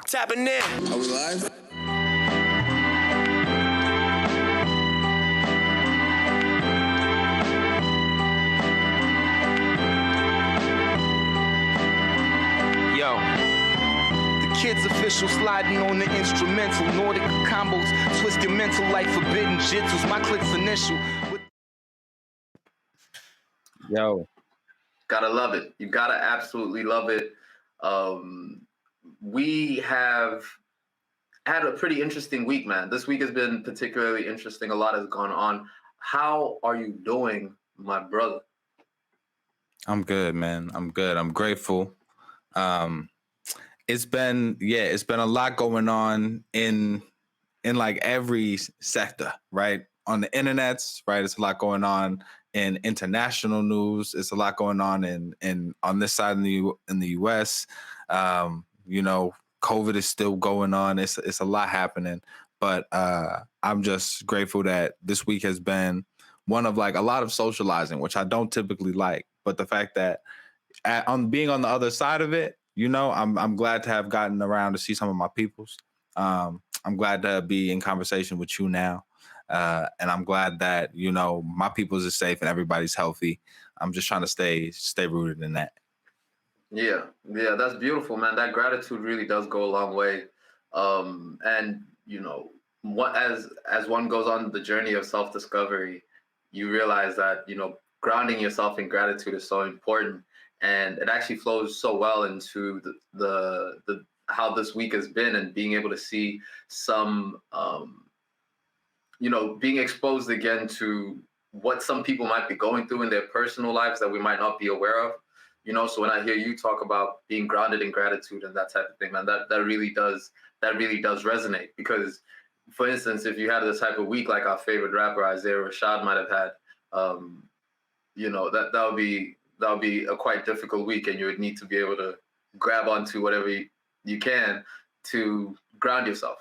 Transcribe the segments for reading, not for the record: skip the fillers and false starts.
Tapping in. Are we live? Yo. The Kids official sliding on the instrumental. Nordic combos, twist your mental like forbidden jitsus. My click's initial. Yo. Gotta love it. You gotta absolutely love it. We have had a pretty interesting week, man. This week has been particularly interesting. A lot has gone on. How are you doing, my brother? I'm good, man. I'm good. I'm grateful. It's been a lot going on in like every sector, right? On the internets, right? It's a lot going on in international news. It's a lot going on in on this side in the US. COVID is still going on. It's a lot happening, but I'm just grateful that this week has been one of like a lot of socializing, which I don't typically like. But the fact that on being on the other side of it, I'm glad to have gotten around to see some of my peoples. I'm glad to be in conversation with you now. And I'm glad that, my peoples is safe and everybody's healthy. I'm just trying to stay rooted in that. Yeah, that's beautiful, man. That gratitude really does go a long way. And what as one goes on the journey of self-discovery, you realize that, grounding yourself in gratitude is so important. And it actually flows so well into the how this week has been, and being able to see some being exposed again to what some people might be going through in their personal lives that we might not be aware of. So when I hear you talk about being grounded in gratitude and that type of thing, man, that really does resonate. Because, for instance, if you had this type of week like our favorite rapper Isaiah Rashad might have had, that would be a quite difficult week, and you would need to be able to grab onto whatever you can to ground yourself.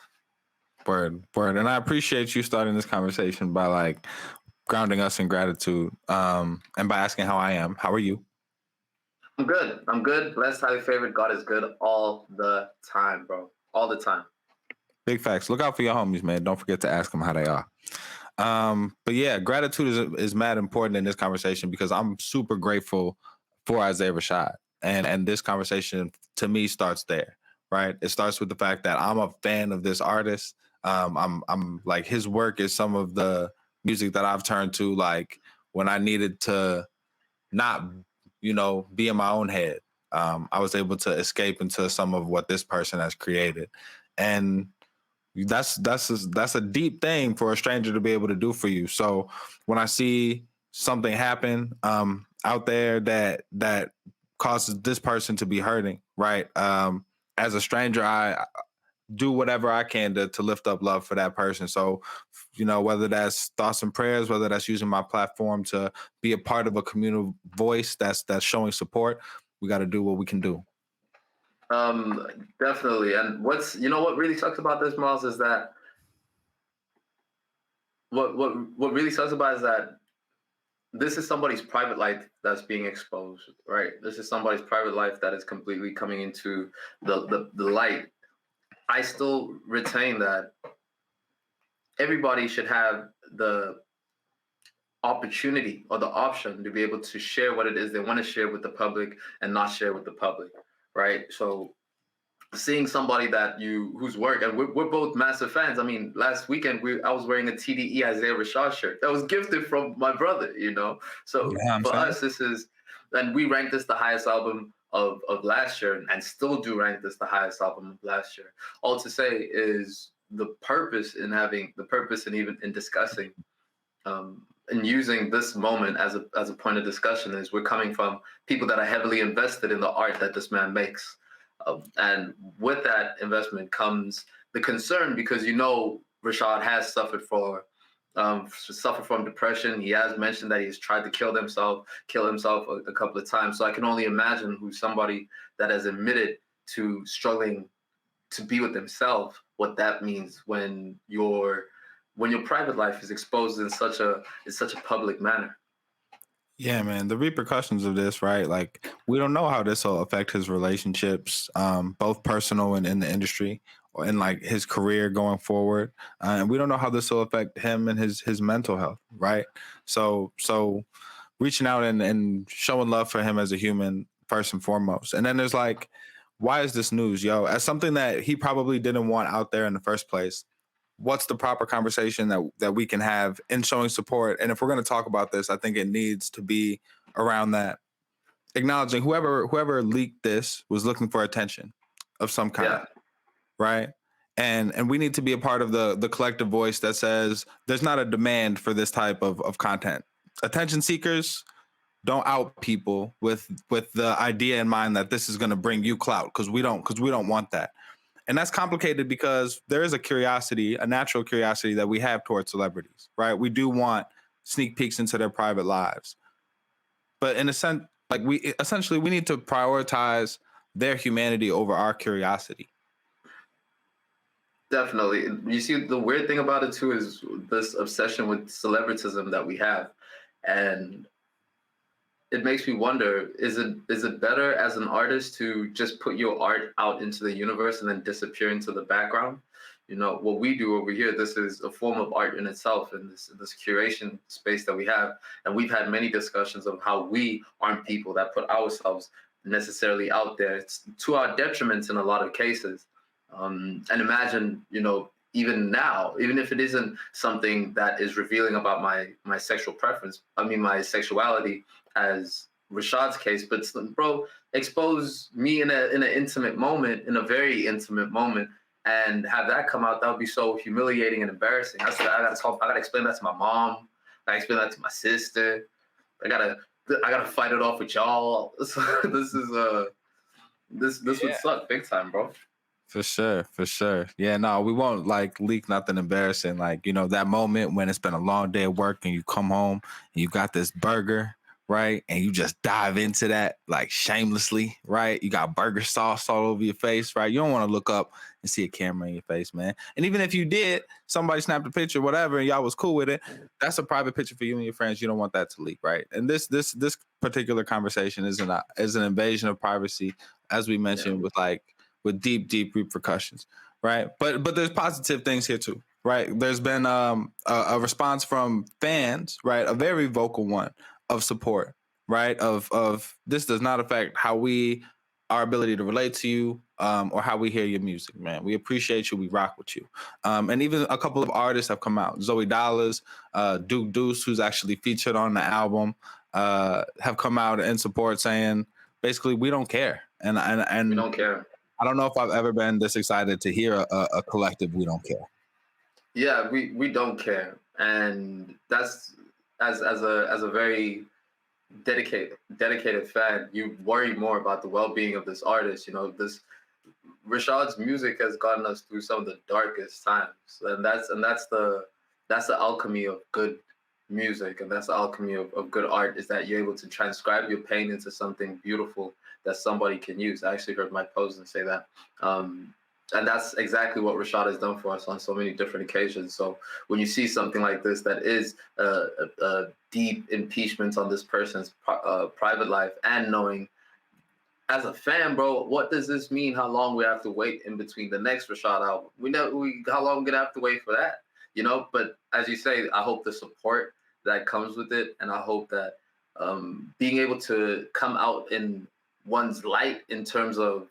Word. And I appreciate you starting this conversation by like grounding us in gratitude, and by asking how I am. How are you? I'm good. Blessed, highly favored. God is good all the time, bro. All the time. Big facts. Look out for your homies, man. Don't forget to ask them how they are. But yeah, gratitude is mad important in this conversation, because I'm super grateful for Isaiah Rashad. And this conversation to me starts there, right? It starts with the fact that I'm a fan of this artist. I'm like, his work is some of the music that I've turned to, like when I needed to not, be in my own head. I was able to escape into some of what this person has created. And that's a deep thing for a stranger to be able to do for you. So when I see something happen out there that causes this person to be hurting, right? As a stranger, I do whatever I can to lift up love for that person. So, whether that's thoughts and prayers, whether that's using my platform to be a part of a communal voice that's showing support, we got to do what we can do. Definitely. And what really sucks about this, Miles, is that what really sucks about is that this is somebody's private life that's being exposed, right? This is somebody's private life that is completely coming into the light. I still retain that everybody should have the opportunity or the option to be able to share what it is they want to share with the public and not share with the public, right? So seeing somebody whose work, and we're both massive fans. I mean, last weekend I was wearing a TDE Isaiah Rashad shirt that was gifted from my brother, So for us, and we ranked this the highest album of last year, and still do rank this the highest album of last year. All to say is the purpose in even in discussing and using this moment as a point of discussion is we're coming from people that are heavily invested in the art that this man makes. And with that investment comes the concern, because Rashad has suffered from depression. He has mentioned that he's tried to kill himself a couple of times. So I can only imagine who's somebody that has admitted to struggling to be with himself, what that means when your private life is exposed in such a public manner. Yeah, man. The repercussions of this, right? Like, we don't know how this will affect his relationships, both personal and in the industry, or in like his career going forward. And we don't know how this will affect him and his mental health, right? So reaching out and showing love for him as a human first and foremost. And then there's like, why is this news, yo? As something that he probably didn't want out there in the first place. What's the proper conversation that we can have in showing support? And if we're going to talk about this, I think it needs to be around that, acknowledging whoever leaked this was looking for attention of some kind, Yeah. right? And we need to be a part of the collective voice that says there's not a demand for this type of content. Attention seekers don't out people with the idea in mind that this is going to bring you clout, because we don't want that. And that's complicated because there is a curiosity, a natural curiosity that we have towards celebrities, right? We do want sneak peeks into their private lives. But in a sense, like we need to prioritize their humanity over our curiosity. Definitely. You see, the weird thing about it too is this obsession with celebritism that we have, and it makes me wonder: is it better as an artist to just put your art out into the universe and then disappear into the background? You know what we do over here. This is a form of art in itself, in this curation space that we have, and we've had many discussions of how we aren't people that put ourselves necessarily out there. It's to our detriment in a lot of cases. And imagine, even now, even if it isn't something that is revealing about my sexual preference, I mean my sexuality, as Rashad's case, but bro, expose me in an intimate moment, in a very intimate moment, and have that come out. That would be so humiliating and embarrassing. I gotta explain that to my mom. I gotta explain that to my sister. I gotta fight it off with y'all. This would suck big time, bro. For sure. Yeah, no, we won't like leak nothing embarrassing. Like, that moment when it's been a long day of work and you come home and you got this burger, right? And you just dive into that like shamelessly, right? You got burger sauce all over your face, right? You don't want to look up and see a camera in your face, man. And even if you did, somebody snapped a picture, whatever, and y'all was cool with it, that's a private picture for you and your friends. You don't want that to leak, right? And this particular conversation is an invasion of privacy, as we mentioned, with deep repercussions, right? But there's positive things here too, right? There's been a response from fans, right? A very vocal one of support, right? Of this does not affect our ability to relate to you, or how we hear your music, man. We appreciate you. We rock with you. And even a couple of artists have come out. Zoe Dollars, Duke Deuce, who's actually featured on the album, have come out in support, saying basically we don't care. And We don't care. I don't know if I've ever been this excited to hear a collective "We Don't Care." Yeah, we don't care, and that's as a very dedicated fan, you worry more about the well-being of this artist. This Rashad's music has gotten us through some of the darkest times, and that's the alchemy of good music, and that's the alchemy of good art, is that you're able to transcribe your pain into something beautiful that somebody can use. I actually heard Mike Posner say that. And that's exactly what Rashad has done for us on so many different occasions. So when you see something like this, that is a deep impeachment on this person's private life, and knowing as a fan, bro, what does this mean? How long we have to wait in between the next Rashad album? We know how long we're gonna have to wait for that, But as you say, I hope the support that comes with it, and I hope that being able to come out in one's light in terms of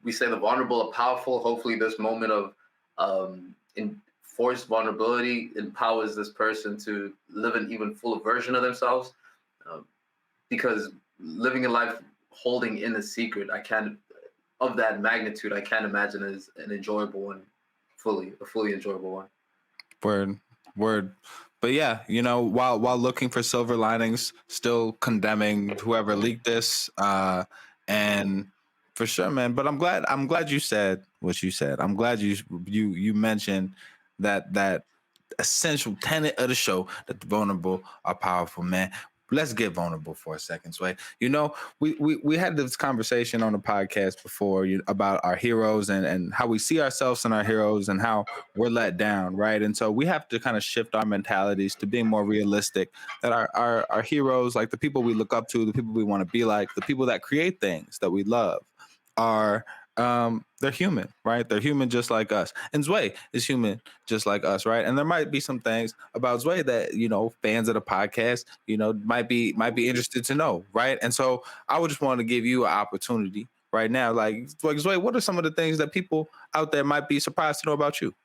we say the vulnerable are powerful. Hopefully, this moment of enforced vulnerability empowers this person to live an even fuller version of themselves. Because living a life holding in a secret, of that magnitude, I can't imagine as an enjoyable one, a fully enjoyable one. Word. But yeah, while looking for silver linings, still condemning whoever leaked this, and for sure, man. But I'm glad you said what you said. I'm glad you mentioned that essential tenet of the show, that the vulnerable are powerful, man. let's get vulnerable for a second, Sway. You know, we had this conversation on the podcast before about our heroes and how we see ourselves in our heroes and how we're let down, right? And so we have to kind of shift our mentalities to being more realistic. That our heroes, like the people we look up to, the people we want to be like, the people that create things that we love, are they're human, right? They're human just like us. And Zway is human just like us, right? And there might be some things about Zway that, you know, fans of the podcast, you know, might be interested to know, right? And so I would just want to give you an opportunity right now. Like Zway, what are some of the things that people out there might be surprised to know about you?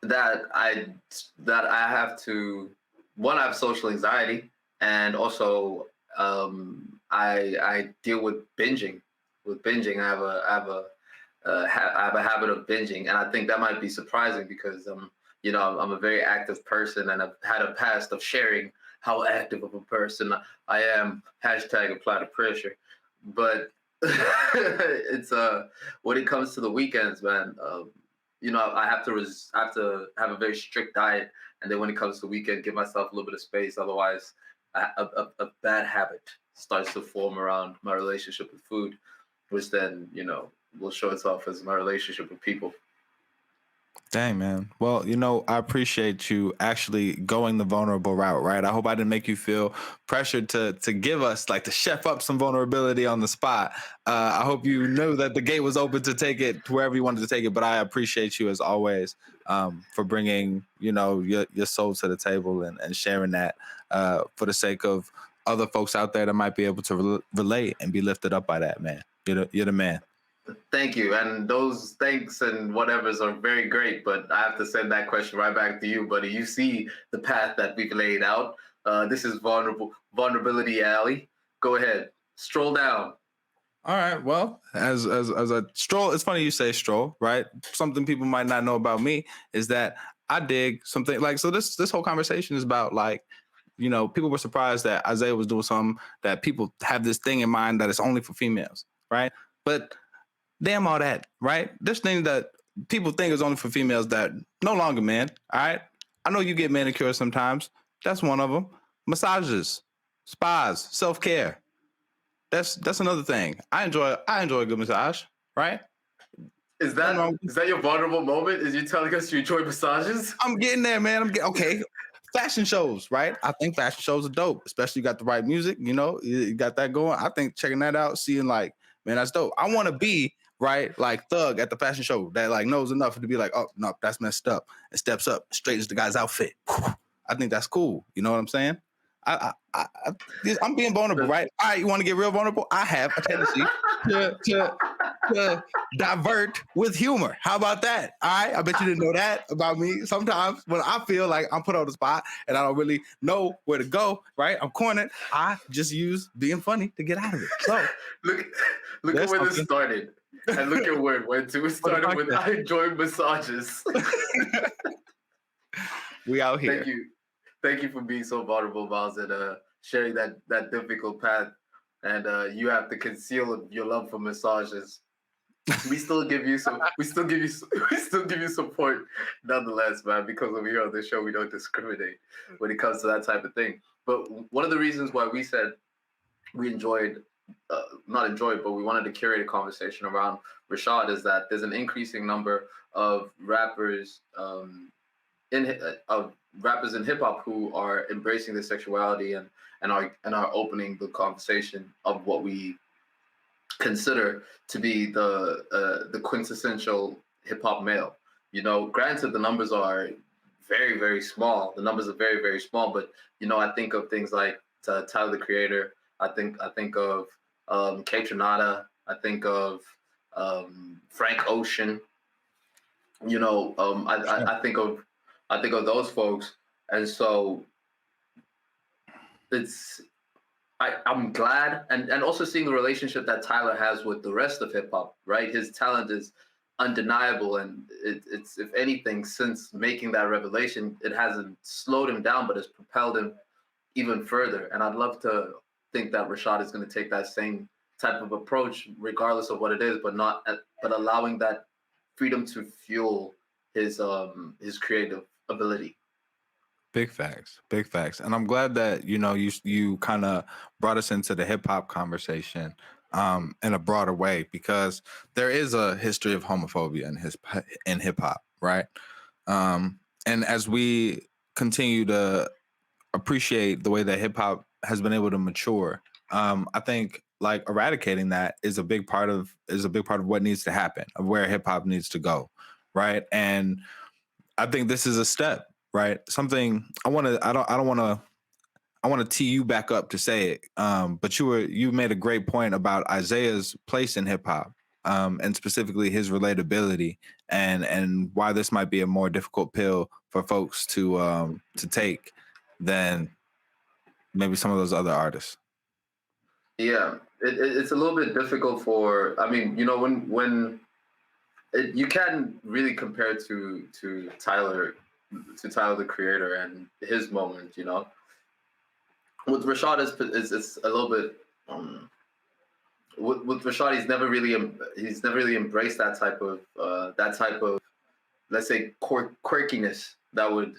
That I have to, one, I have social anxiety, and also I deal with binging. With binging, I have a habit of binging, and I think that might be surprising because you know, I'm a very active person, and I've had a past of sharing how active of a person I am. Hashtag apply the pressure, but it's when it comes to the weekends, man. You know, I have to have a very strict diet, and then when it comes to the weekend, give myself a little bit of space. Otherwise, a bad habit starts to form around my relationship with food, which then, you know, will show itself as my relationship with people. Dang, man. Well, you know, I appreciate you actually going the vulnerable route, right? I hope I didn't make you feel pressured to give us, like, to chef up some vulnerability on the spot. I hope you knew that the gate was open to take it to wherever you wanted to take it. But I appreciate you as always for bringing, you know, your soul to the table and sharing that for the sake of other folks out there that might be able to relate and be lifted up by that, man. You're the man. Thank you. And those thanks and whatevers are very great, but I have to send that question right back to you, buddy. You see the path that we've laid out. This is vulnerability alley. Go ahead, stroll down. All right. Well, as a stroll, it's funny you say stroll, right? Something people might not know about me is that I dig something like, so this whole conversation is about, like, you know, people were surprised that Isaiah was doing something that people have this thing in mind that it's only for females, right? But damn all that, right? This thing that people think is only for females that no longer, man. All right. I know you get manicures sometimes. That's one of them. Massages, spas, self-care. That's another thing. I enjoy a good massage, right? Is that your vulnerable moment? Is you telling us you enjoy massages? I'm getting there, man. Okay. Fashion shows, right? I think fashion shows are dope, especially you got the right music, you know, you got that going. I think checking that out, seeing, like, man, that's dope. I want to be, right, like Thug at the fashion show that, like, knows enough to be like, oh, no, that's messed up, and steps up, straightens the guy's outfit. I think that's cool. You know what I'm saying? I'm being vulnerable, right? All right, you want to get real vulnerable? I have a tendency to divert with humor. How about that? All right, I bet you didn't know that about me. Sometimes when I feel like I'm put on the spot and I don't really know where to go, right? I'm cornered. I just use being funny to get out of it. So look at where this started, and look at where it went to. It started with I enjoy massages. We out here. Thank you for being so vulnerable, Miles, and sharing that difficult path. And you have to conceal your love for massages. We still give you support nonetheless, man, because over here on this show we don't discriminate when it comes to that type of thing. But one of the reasons why we said we not enjoyed, but we wanted to curate a conversation around Rashad is that there's an increasing number of rappers in hip hop who are embracing their sexuality and are opening the conversation of what we consider to be the quintessential hip hop male. You know, granted, the numbers are very, very small. The numbers are very, very small. But, you know, I think of things like Tyler, the Creator. I think of K Tronada. I think of Frank Ocean. You know, I think of those folks. And so I'm glad, and also seeing the relationship that Tyler has with the rest of hip hop, right? His talent is undeniable, and it's if anything, since making that revelation, it hasn't slowed him down, but it's propelled him even further. And I'd love to think that Rashad is going to take that same type of approach, regardless of what it is, but allowing that freedom to fuel his creative ability. Big facts, big facts, and I'm glad that you kind of brought us into the hip hop conversation in a broader way, because there is a history of homophobia in hip hop, right? And as we continue to appreciate the way that hip hop has been able to mature, I think like eradicating that is a big part of what needs to happen, of where hip hop needs to go, right? And I think this is a step, right? Something I want to tee you back up to say it. But you made a great point about Isaiah's place in hip hop, and specifically his relatability, and why this might be a more difficult pill for folks to take than maybe some of those other artists. Yeah, it's a little bit difficult for. I mean, you can't really compare to Tyler the Creator and his moment. With Rashad it's a little bit. With Rashad, he's never really embraced that type of, let's say, quirkiness that would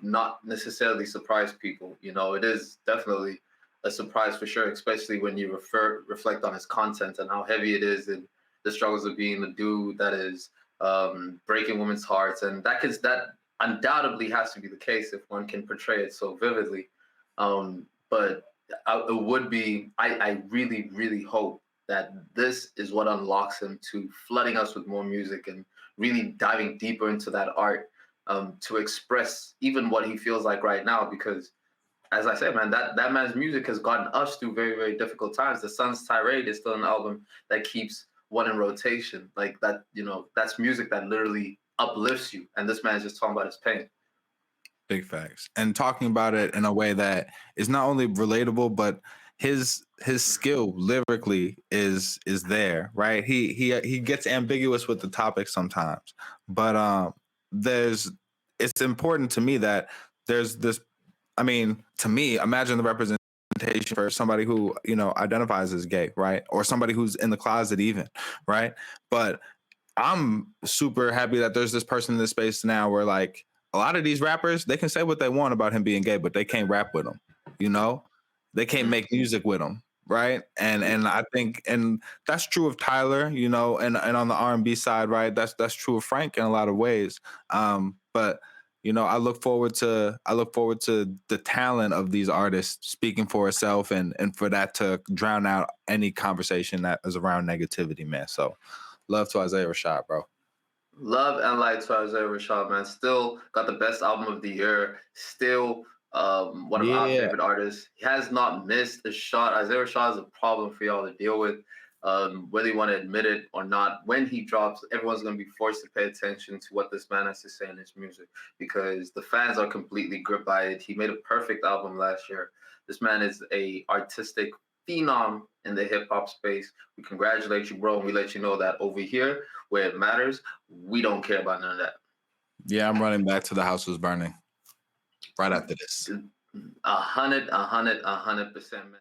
not necessarily surprise people. It is definitely a surprise for sure, especially when you reflect on his content and how heavy it is in the struggles of being a dude that is breaking women's hearts, and that undoubtedly has to be the case if one can portray it so vividly. But it would be. I really, really hope that this is what unlocks him to flooding us with more music and really diving deeper into that art, to express even what he feels like right now. Because, as I said, man, that man's music has gotten us through very, very difficult times. The Sun's Tirade is still an album that keeps one in rotation. Like that, that's music that literally uplifts you. And this man's just talking about his pain. Big facts. And talking about it in a way that is not only relatable, but his skill lyrically is there, right? He gets ambiguous with the topic sometimes, but it's important to me that there's this. I mean, to me, imagine the representation for somebody who identifies as gay, right, or somebody who's in the closet, even, right? But I'm super happy that there's this person in this space now where, like, a lot of these rappers, they can say what they want about him being gay, but they can't rap with him. They can't make music with him, right? And I think, and that's true of Tyler, and on the R&B side, right? That's true of Frank in a lot of ways. But I look forward to the talent of these artists speaking for itself, and for that to drown out any conversation that is around negativity, man. So love to Isaiah Rashad, bro. Love and light to Isaiah Rashad, man. Still got the best album of the year. Still one of our favorite artists. He has not missed a shot. Isaiah Rashad is a problem for y'all to deal with, whether you want to admit it or not. When he drops, everyone's going to be forced to pay attention to what this man has to say in his music, because the fans are completely gripped by it. He made a perfect album last year. This man is a artistic phenom in the hip hop space. We congratulate you, bro, and we let you know that over here, where it matters, we don't care about none of that. Yeah, I'm running back to The House Was Burning right after this. 100%, man.